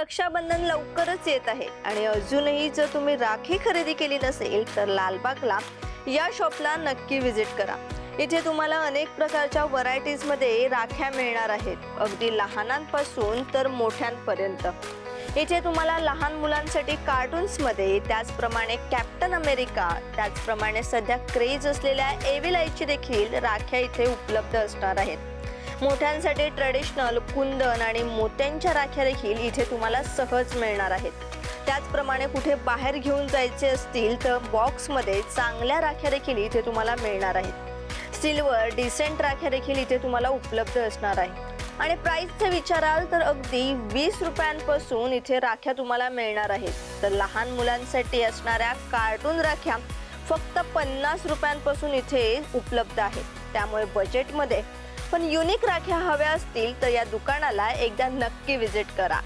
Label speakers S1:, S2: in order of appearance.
S1: रक्षाबंधन लवकरच येत आहे आणि अजूनही जर तुम्ही राखी खरेदी केली नसेल तर लालबागला या शॉपला नक्की व्हिजिट करा। इथे तुम्हाला अनेक प्रकारच्या व्हरायटीजमध्ये राख्या मिळणार आहेत, अगदी लहानांपासून तर मोठ्यांपर्यंत। इथे तुम्हाला लहान मुलांसाठी कार्टून्समध्ये, त्याचप्रमाणे कॅप्टन अमेरिका, त्याचप्रमाणे सध्या क्रेज असलेल्या एव्हिल आयची देखील राख्या इथे उपलब्ध असणार आहेत। मोठ्यांसाठी ट्रेडिशनल कुंदन आणि मोत्यांच्या राख्या देखील इथे तुम्हाला सहज मिळणार आहेत। त्याचप्रमाणे कुठे बाहेर घेऊन जायचे असतील तर बॉक्समध्ये चांगल्या राख्या देखील इथे तुम्हाला मिळणार आहेत। सिल्वर डिसेंट राख्या देखील इथे तुम्हाला उपलब्ध असणार आहे आणि प्राइसचे विचाराल तर अगदी 20 रुपयांपासून इथे राख्या तुम्हाला मिळणार आहेत। तर लहान मुलांसाठी असणाऱ्या कार्टून राख्या फक्त 50 रुपयांपासून इथे उपलब्ध आहेत। त्यामुळे बजेटमध्ये पण युनिक राख्या हव्या असतील तर या दुकानाला एकदा नक्की व्हिजिट करा।